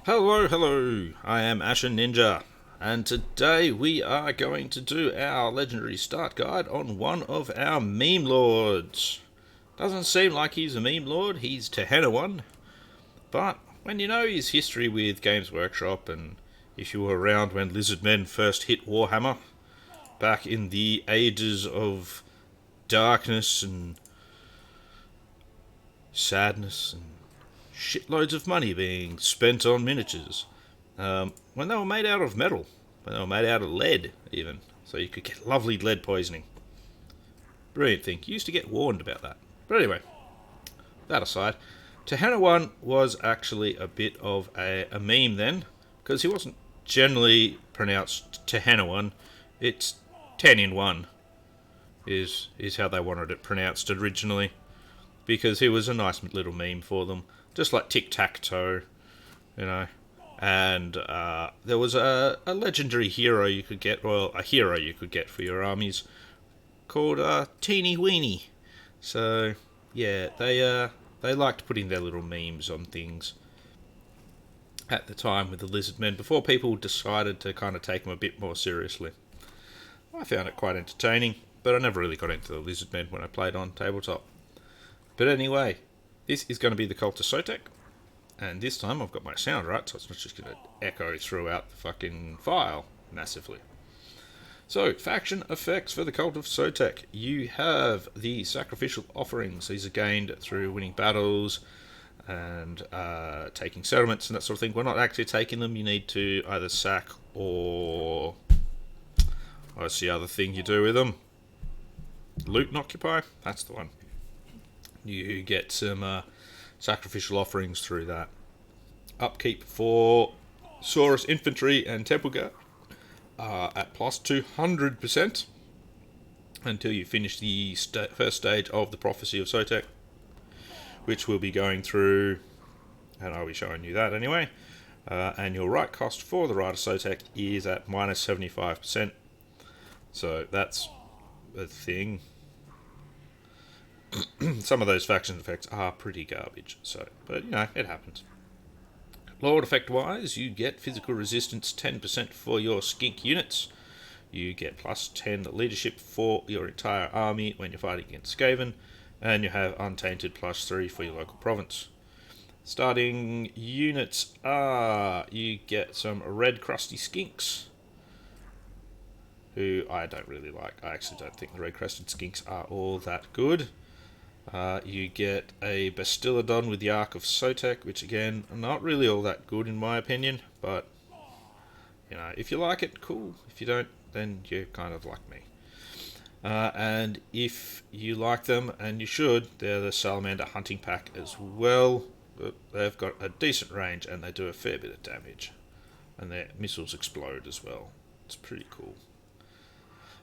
Hello, hello, I am Ashen Ninja, and today we are going to do our legendary start guide on one of our meme lords. Doesn't seem like he's a meme lord, he's Tehenhauin, but when you know his history with Games Workshop, and if you were around when Lizardmen first hit Warhammer, back in the ages of darkness and sadness and shitloads of money being spent on miniatures, when they were made out of metal, when they were made out of lead even, so you could get lovely lead poisoning. Brilliant thing. You used to get warned about that. But anyway, that aside, Tehenhauin was actually a bit of a meme then, because he wasn't generally pronounced Tehenhauin. It's 10 in 1 is how they wanted it pronounced originally, because he was a nice little meme for them, just like tic-tac-toe, you know. And there was a legendary hero you could get, well, a hero you could get for your armies, called Teeny Weeny. So yeah, they liked putting their little memes on things at the time with the Lizardmen before people decided to kind of take them a bit more seriously. I found it quite entertaining, but I never really got into the Lizardmen when I played on tabletop. But anyway, this is going to be the Cult of Sotek, and this time I've got my sound right, so it's not just going to echo throughout the fucking file massively. So, faction effects for the Cult of Sotek. You have the sacrificial offerings. These are gained through winning battles and taking settlements and that sort of thing. We're not actually taking them. You need to either sack or... what's the other thing you do with them? Loot and occupy? That's the one. You get some sacrificial offerings through that. Upkeep for Saurus Infantry and Temple Guard at plus 200% until you finish the first stage of the Prophecy of Sotek, which we'll be going through, and I'll be showing you that anyway. And your right cost for the Rite of Sotek is at minus 75%. So that's a thing. Some of those faction effects are pretty garbage, so, but you know, it happens. Lord effect wise, you get physical resistance 10% for your skink units. You get plus 10 leadership for your entire army when you're fighting against Skaven, and you have untainted plus 3 for your local province. Starting units are, you get some red crusty skinks, who I don't really like. I actually don't think the red crusted skinks are all that good. You get a Bastillodon with the Ark of Sotek, which again, not really all that good in my opinion, but you know, if you like it, cool. If you don't, then you're kind of like me. And if you like them, and you should, they're the Salamander Hunting Pack as well. They've got a decent range and they do a fair bit of damage. And their missiles explode as well. It's pretty cool.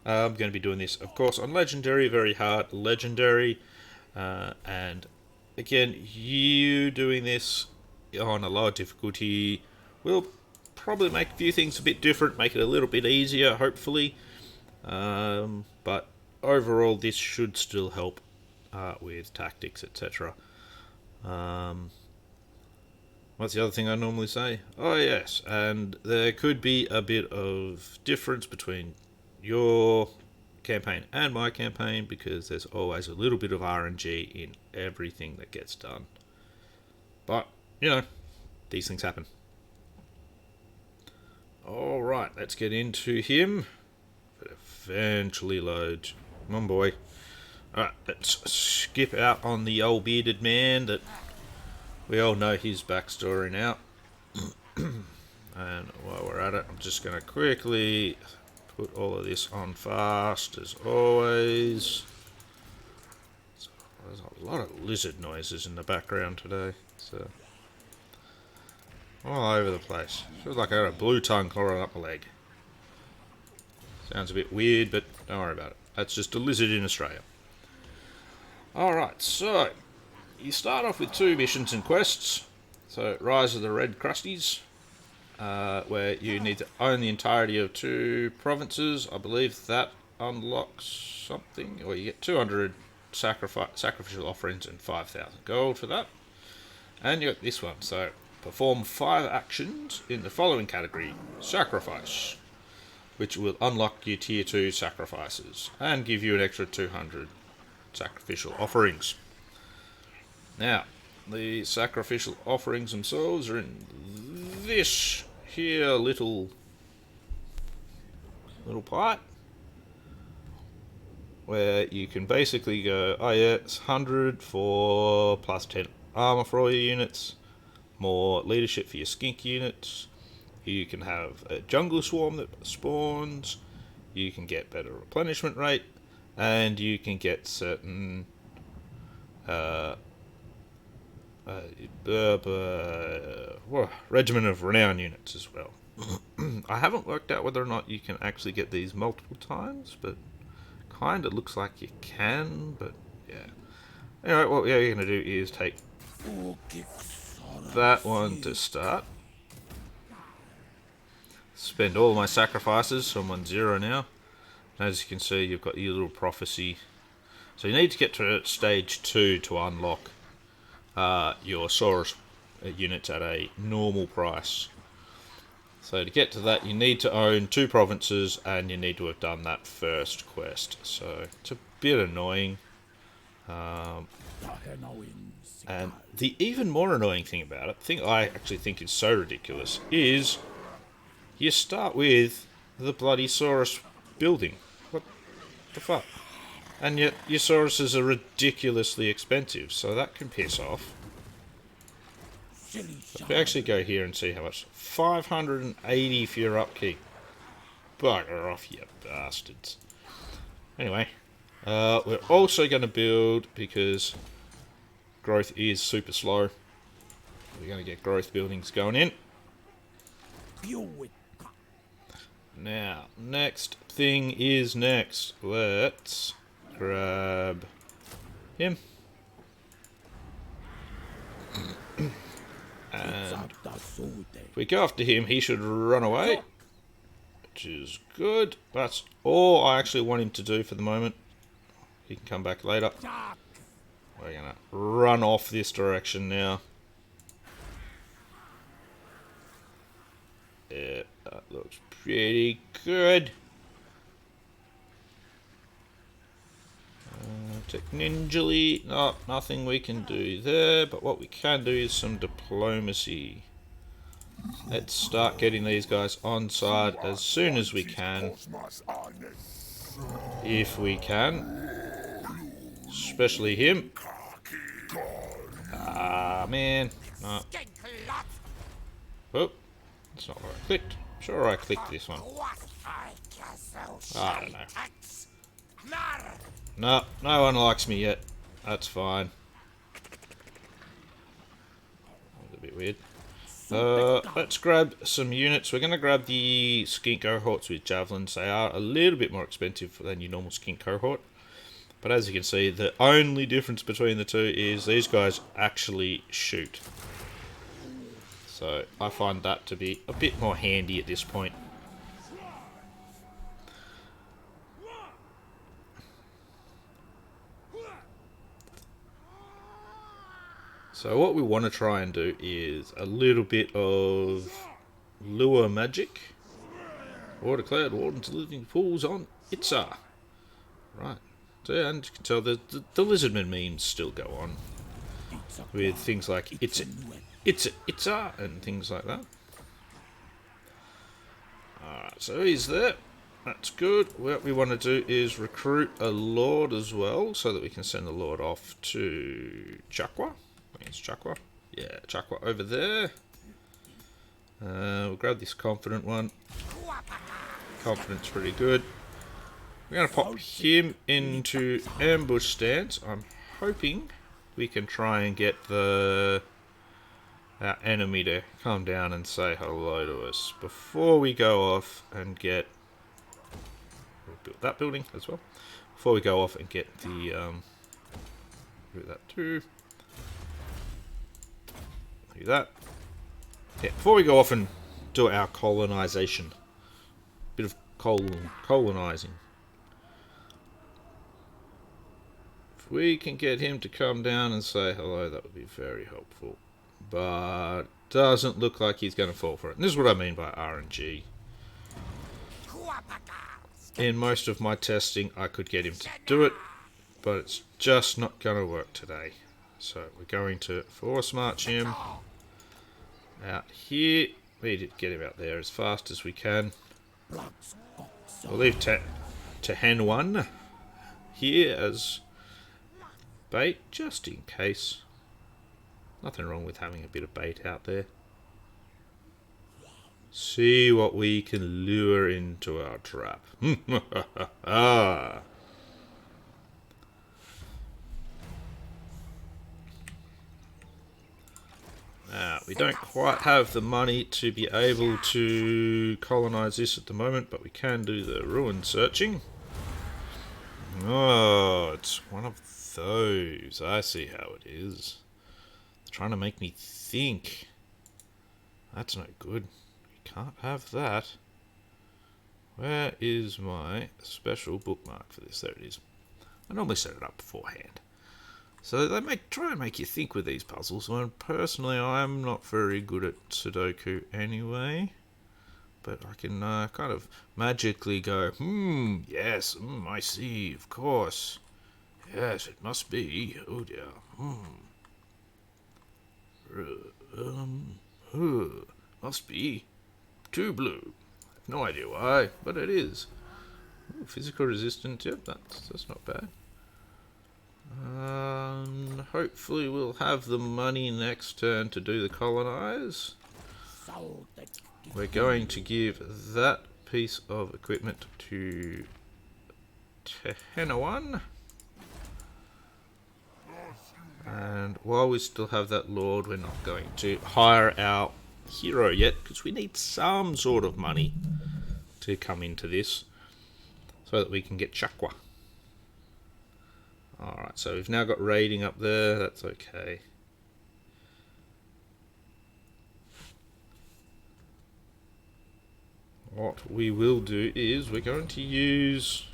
I'm going to be doing this, of course, on Legendary, very hard Legendary. And again, you doing this on a lower difficulty will probably make a few things a bit different, make it a little bit easier, hopefully. But overall, this should still help with tactics, etc. What's the other thing I normally say? Oh yes, and there could be a bit of difference between your campaign and my campaign, because there's always a little bit of RNG in everything that gets done. But, you know, these things happen. Alright, let's get into him. But eventually load. Come on, boy. Alright, let's skip out on the old bearded man that we all know his backstory now. And while we're at it, I'm just going to quickly put all of this on fast, as always. So there's a lot of lizard noises in the background today. So all over the place. Feels like I got a blue tongue crawling up my leg. Sounds a bit weird, but don't worry about it. That's just a lizard in Australia. Alright, so you start off with 2 missions and quests. So Rise of the Red Crusties, where you need to own the entirety of 2 provinces. I believe that unlocks something, or you get 200 sacrificial offerings and 5,000 gold for that. And you got this one, so perform 5 actions in the following category: sacrifice, which will unlock your tier 2 sacrifices and give you an extra 200 sacrificial offerings. Now, the sacrificial offerings themselves are in this here little part, where you can basically go, oh yeah, it's 100 for plus 10 armor for all your units, more leadership for your skink units. You can have a jungle swarm that spawns, you can get better replenishment rate, and you can get certain Regiment of Renown units as well. I haven't worked out whether or not you can actually get these multiple times, but kind of looks like you can, but yeah. Anyway, what we're going to do is take that one to start. Spend all my sacrifices, so I'm on 0 now. As you can see, you've got your little prophecy. So you need to get to stage 2 to unlock your Saurus units at a normal price. So to get to that, you need to own 2 provinces, and you need to have done that first quest. So it's a bit annoying. And the even more annoying thing about it, the thing I actually think is so ridiculous, is you start with the bloody Saurus building. What the fuck? And yet your Sauruses are ridiculously expensive, so that can piss off. If we actually go here and see how much, 580 for your upkeep. Bugger off, you bastards. Anyway, we're also going to build, because growth is super slow, we're going to get growth buildings going in. Now, next thing is next. Let's grab him. And if we go after him, he should run away, which is good. That's all I actually want him to do for the moment. He can come back later. We're going to run off this direction now. Yeah, that looks pretty good. Ninjally, no, nothing we can do there, but what we can do is some diplomacy. Let's start getting these guys on side as soon as we can. If we can. Especially him. Ah, man. No. Oh, that's not where I clicked. Sure, I clicked this one. I don't know. No, no one likes me yet. That's fine. That's a bit weird. Let's grab some units. We're going to grab the skink cohorts with javelins. They are a little bit more expensive than your normal skink cohort. But as you can see, the only difference between the two is these guys actually shoot. So I find that to be a bit more handy at this point. So what we want to try and do is a little bit of lure magic. Water cloud wardens living pools on Itza. Right. So, and you can tell the lizardman memes still go on. With things like Itza and things like that. Alright, so he's there. That's good. What we want to do is recruit a lord as well, so that we can send the lord off to Chakwa. It's Chakwa. Yeah, Chakwa over there. We'll grab this confident one. Confident's pretty good. We're going to pop him into ambush stance. I'm hoping we can try and get our enemy to come down and say hello to us before we go off and get... We'll build that building as well. Before we go off and get the... do that too. Do that. Yeah, before we go off and do our colonization. Bit of colonizing. If we can get him to come down and say hello, that would be very helpful. but doesn't look like he's going to fall for it. And this is what I mean by RNG. In most of my testing, I could get him to do it, but it's just not going to work today. So we're going to force march him out here. We need to get him out there as fast as we can. We'll leave Tehenhauin here as bait, just in case. Nothing wrong with having a bit of bait out there. See what we can lure into our trap. Now, we don't quite have the money to be able to colonize this at the moment, but we can do the ruin searching. Oh, it's one of those. I see how it is. It's trying to make me think. That's no good. We can't have that. Where is my special bookmark for this? There it is. I normally set it up beforehand. So they try and make you think with these puzzles. Well, personally, I'm not very good at Sudoku anyway. But I can kind of magically go, yes, I see, of course. Yes, it must be. Oh dear. Must be 2 blue. I have no idea why, but it is. Ooh, physical resistance, yep, that's not bad. Hopefully we'll have the money next turn to do the colonize. We're going to give that piece of equipment to Tehenhauin. And while we still have that lord, we're not going to hire our hero yet, because we need some sort of money to come into this so that we can get Chakwa. Alright, so we've now got raiding up there, that's okay. What we will do is we're going to use...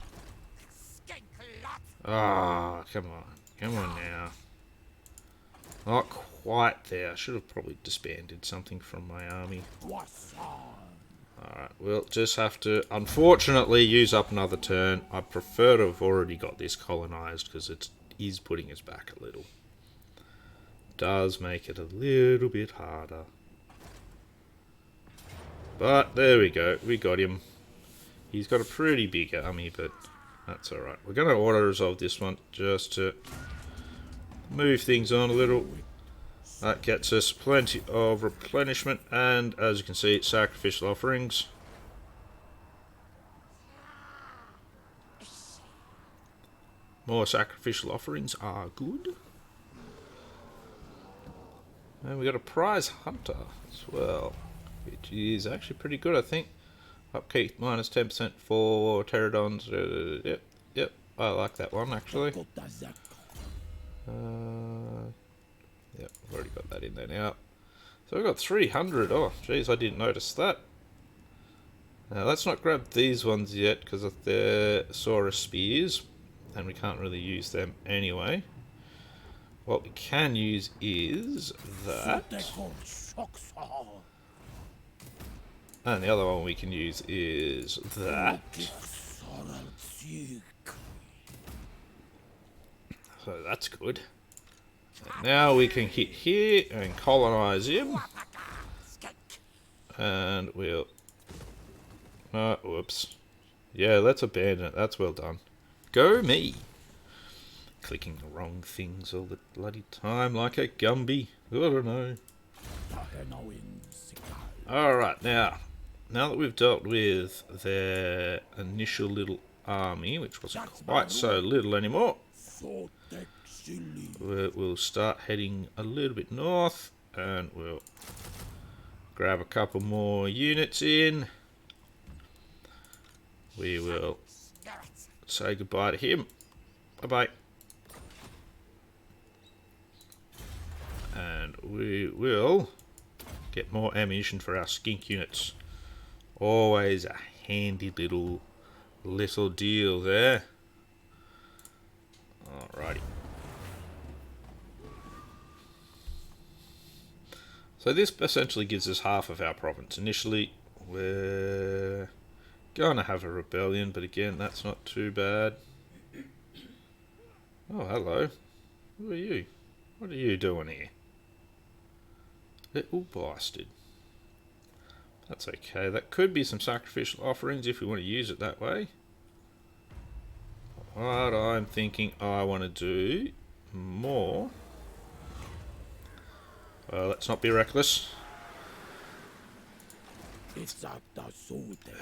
Ah, come on now. Not quite there. I should have probably disbanded something from my army. Alright, we'll just have to, unfortunately, use up another turn. I prefer to have already got this colonized because it is putting us back a little. Does make it a little bit harder. But there we go, we got him. He's got a pretty big army, but that's alright. We're going to auto-resolve this one just to move things on a little. That gets us plenty of replenishment, and as you can see, sacrificial offerings. More sacrificial offerings are good. And we got a prize hunter as well, which is actually pretty good, I think. Upkeep minus 10% for pterodons. Yep, I like that one actually. Yep, I've already got that in there now. So we've got 300. Oh, geez, I didn't notice that. Now let's not grab these ones yet because of their Saurus spears, and we can't really use them anyway. What we can use is that. And the other one we can use is that. So that's good. And now we can hit here and colonize him. And we'll... Oh, whoops. Yeah, let's abandon it. That's well done. Go me! Clicking the wrong things all the bloody time like a Gumby. I don't know. Alright, now that we've dealt with their initial little army, which wasn't quite so little anymore, we'll start heading a little bit north, and we'll grab a couple more units in. We will say goodbye to him. Bye-bye. And we will get more ammunition for our skink units. Always a handy little deal there. Alrighty. So this essentially gives us half of our province. Initially, we're going to have a rebellion, but again, that's not too bad. Oh, hello. Who are you? What are you doing here? Little bastard. That's okay. That could be some sacrificial offerings if we want to use it that way. What I'm thinking I want to do more. Let's not be reckless.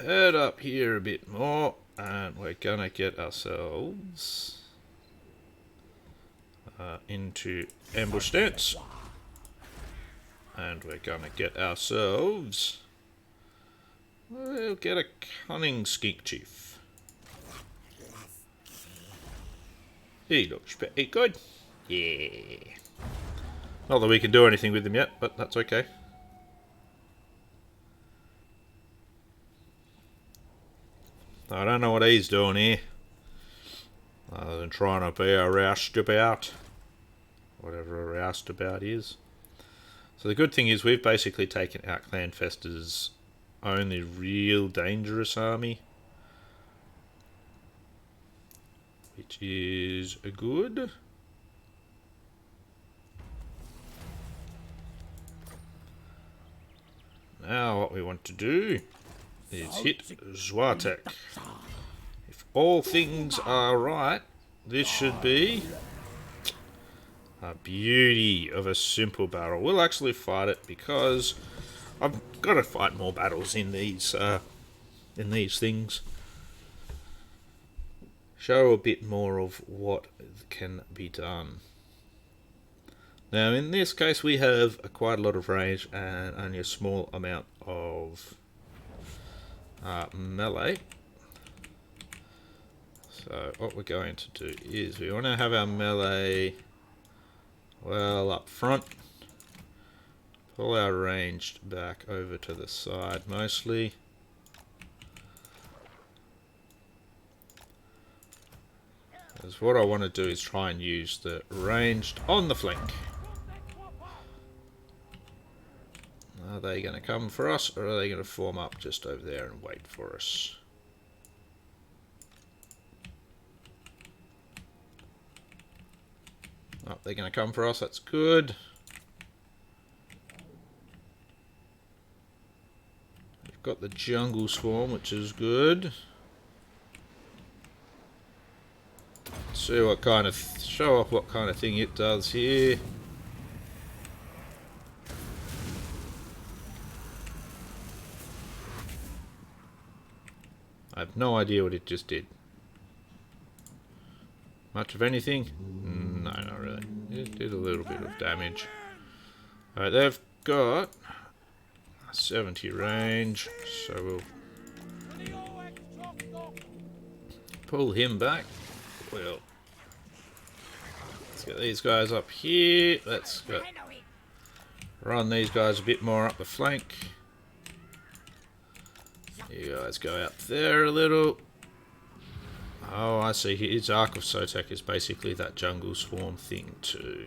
Head up here a bit more, and we're gonna get ourselves into ambush stance, and we're gonna get ourselves. We'll get a cunning skink chief. He looks pretty good. Yeah. Not that we can do anything with him yet, but that's okay. I don't know what he's doing here. Other than trying to be a roustabout. Whatever a roustabout is. So the good thing is we've basically taken out Clanfester's only real dangerous army. Which is good. Now what we want to do is hit Zwatek. If all things are right, this should be a beauty of a simple battle. We'll actually fight it because I've got to fight more battles in these things. Show a bit more of what can be done. Now in this case we have quite a lot of range and only a small amount of melee. So what we're going to do is we want to have our melee well up front. Pull our ranged back over to the side mostly. Because what I want to do is try and use the ranged on the flank. Are they going to come for us, or are they going to form up just over there and wait for us? Oh, they're going to come for us, that's good. We've got the jungle swarm, which is good. See what kind of, show off what kind of thing it does here. I have no idea what it just did. Much of anything? No, not really. It did a little bit of damage. Alright, they've got 70 range, so we'll pull him back. Well, let's get these guys up here. Let's go run these guys a bit more up the flank. You guys go out there a little. Oh, I see. His Ark of Sotek is basically that jungle swarm thing too.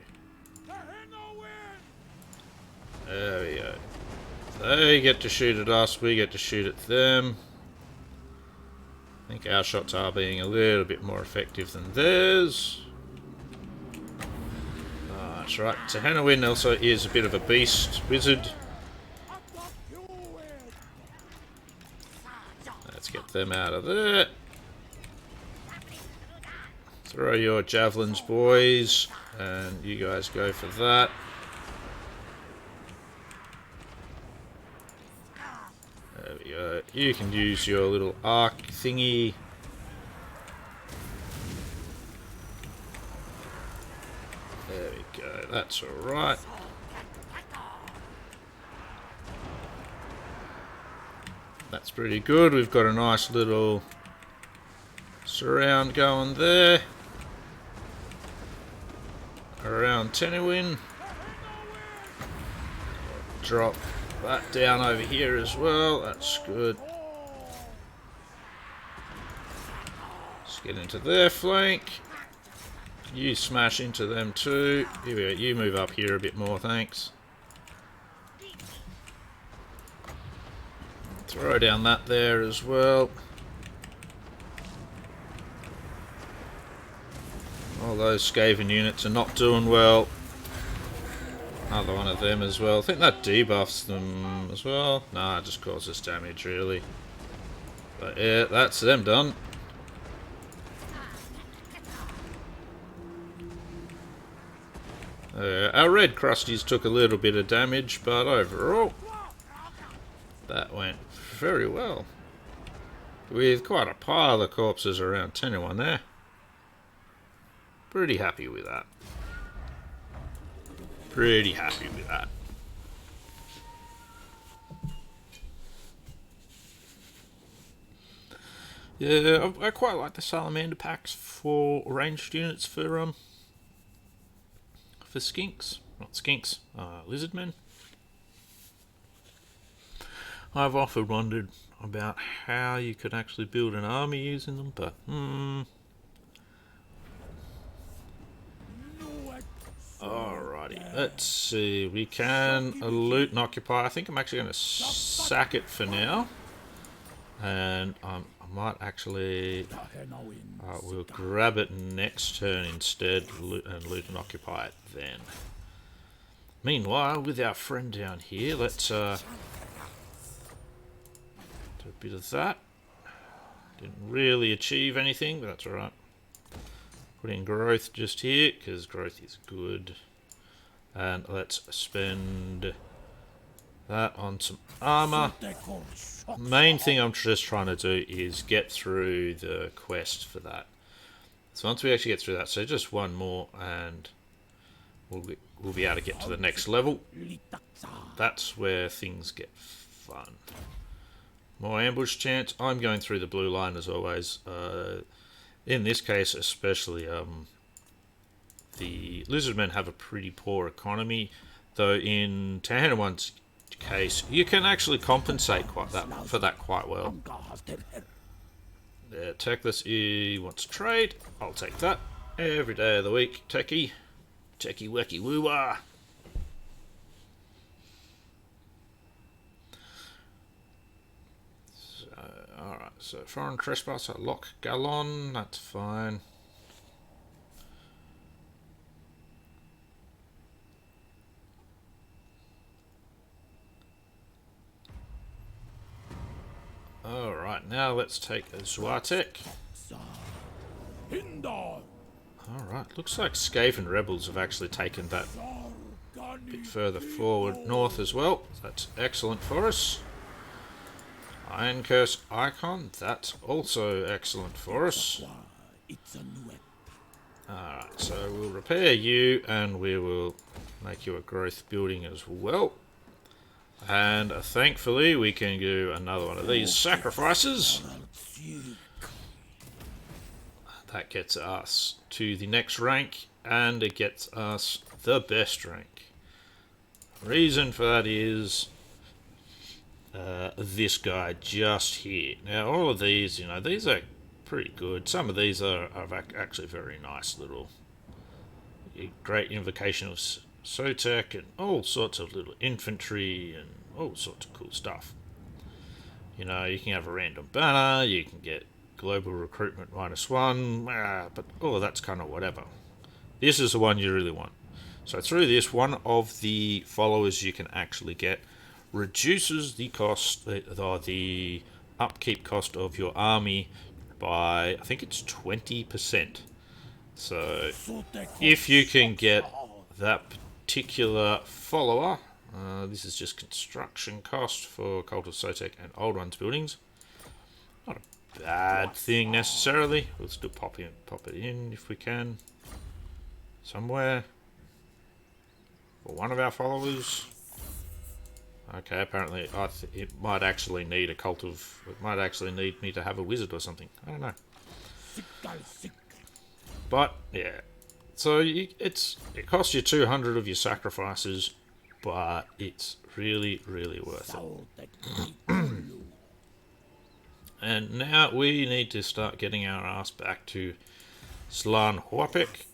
There we go. They get to shoot at us, we get to shoot at them. I think our shots are being a little bit more effective than theirs. Oh, that's right. Tehenhauin also is a bit of a beast wizard. Let's get them out of there. Throw your javelins, boys, and you guys go for that. There we go. You can use your little arc thingy. There we go. That's alright. That's pretty good. We've got a nice little surround going there. Around Tehenhauin. Drop that down over here as well. That's good. Let's get into their flank. You smash into them too. Here we go. You move up here a bit more, thanks. Throw down that there as well. All those Skaven units are not doing well. Another one of them as well. I think that debuffs them as well. Nah, it just causes damage really. But yeah, that's them done. Our red crusties took a little bit of damage, but overall, that went very well. With quite a pile of corpses around Tehenhauin there. Pretty happy with that. Pretty happy with that. Yeah, I quite like the salamander packs for ranged units for skinks. Not skinks, lizardmen. I've often wondered about how you could actually build an army using them, but Alrighty, let's see. We can loot and occupy. I think I'm actually going to sack it for now. And I might actually... we'll grab it next turn instead and loot and occupy it then. Meanwhile, with our friend down here, let's do a bit of that. Didn't really achieve anything, but that's alright. Put in growth just here, because growth is good. And let's spend that on some armor. Main thing I'm just trying to do is get through the quest for that. So once we actually get through that, so just one more and we'll be able to get to the next level. That's where things get fun. More ambush chance. I'm going through the blue line as always. In this case especially, the lizardmen have a pretty poor economy, though in Tehenhauin's case you can actually compensate for that quite well. Yeah, Techless, he wants to trade. I'll take that every day of the week. Techie wecky woo wah. Alright, so foreign trespasser, lock gallon, that's fine. Alright, now let's take a Zwatek. Alright, looks like Skaven rebels have actually taken that a bit further forward north as well. That's excellent for us. Iron Curse Icon, that's also excellent for us. Alright, so we'll repair you and we will make you a growth building as well. And thankfully we can do another one of these sacrifices. That gets us to the next rank and it gets us the best rank. Reason for that is this guy just here. Now all of these, you know, these are pretty good. Some of these are actually very nice little, great invocation of Sotek and all sorts of little infantry and all sorts of cool stuff. You know, you can have a random banner, you can get global recruitment -1, but all of that's kind of whatever. This is the one you really want. So through this, one of the followers you can actually get reduces the cost, the upkeep cost of your army by, I think it's 20%. So if you can get that particular follower, this is just construction cost for Cult of Sotek and Old Ones buildings. Not a bad thing necessarily. We'll still pop it in if we can somewhere for one of our followers. Okay, apparently it might actually need it might actually need me to have a wizard or something. I don't know. But yeah, so it costs you 200 of your sacrifices, but it's really, really worth it. And now we need to start getting our ass back to Slan Huapek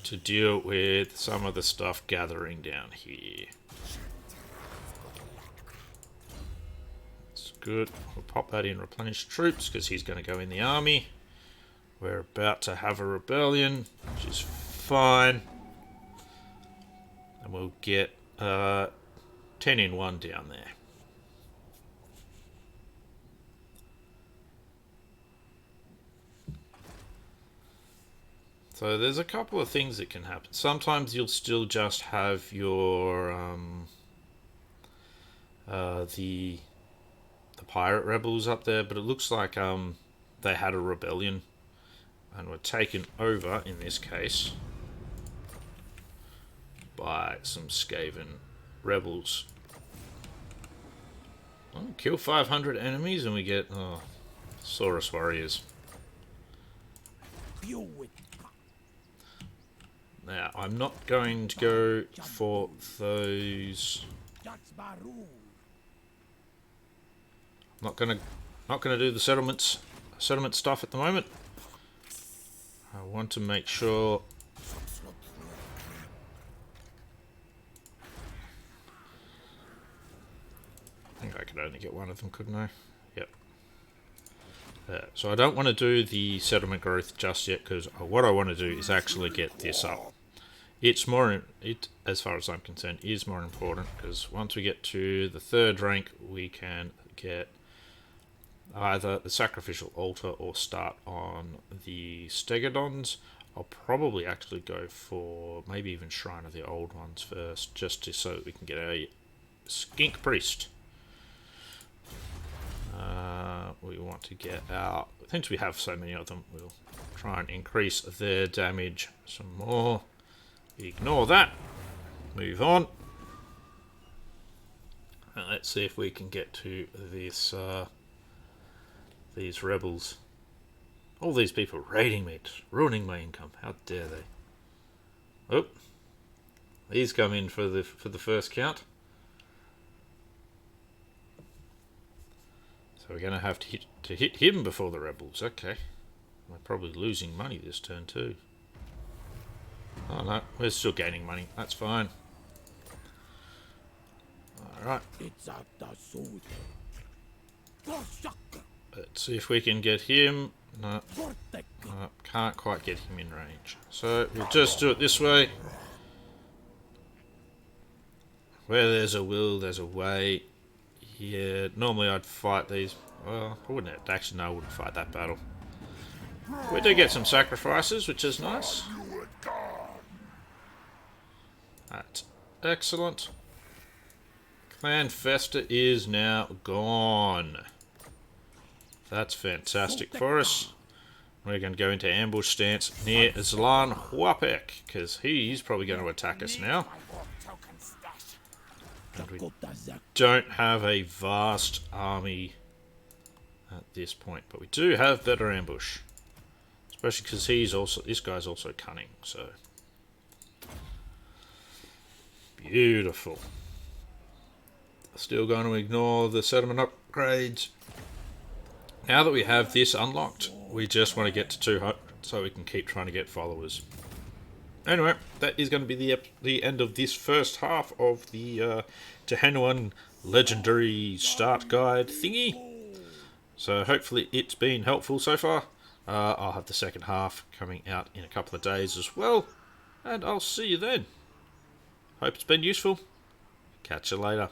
to deal with some of the stuff gathering down here. Let's Good. We'll pop that in replenish troops because he's going to go in the army. We're about to have a rebellion, which is fine. And we'll get 10 in 1 down there. So there's a couple of things that can happen. Sometimes you'll still just have your the pirate rebels up there, but it looks like they had a rebellion and were taken over in this case by some Skaven rebels. Oh, kill 500 enemies and we get Saurus warriors. Now, I'm not going to go for those. Not gonna do the settlement stuff at the moment. I want to make sure. I think I could only get one of them, couldn't I? Yep. So I don't want to do the settlement growth just yet, because what I want to do is actually get this up. It's more, as far as I'm concerned, is more important, because once we get to the 3rd rank, we can get either the sacrificial altar or start on the stegodons. I'll probably actually go for maybe even Shrine of the Old Ones first, just so that we can get a skink priest. We want to get our, since we have so many of them, we'll try and increase their damage some more. Ignore that. Move on. And let's see if we can get to this these rebels. All these people raiding me, ruining my income. How dare they? Oh, these come in for the first count. So we're going to have to hit him before the rebels. Okay, we're probably losing money this turn too. Oh no, we're still gaining money. That's fine. Alright. Let's see if we can get him. No. No, can't quite get him in range. So we'll just do it this way. Where there's a will, there's a way. Yeah, normally I'd fight these. Well, I wouldn't have, actually, no, I wouldn't fight that battle. We do get some sacrifices, which is nice. That's excellent. Clan Festa is now gone. That's fantastic for us. We're going to go into ambush stance near Zlan Huapek, because he's probably going to attack us now. And we don't have a vast army at this point, but we do have better ambush. Especially because this guy's also cunning, so. Beautiful. Still going to ignore the settlement upgrades. Now that we have this unlocked, we just want to get to 200 so we can keep trying to get followers. Anyway, that is going to be the end of this first half of the Tehenhauin legendary start guide thingy. So hopefully it's been helpful so far. I'll have the second half coming out in a couple of days as well. And I'll see you then. Hope it's been useful. Catch you later.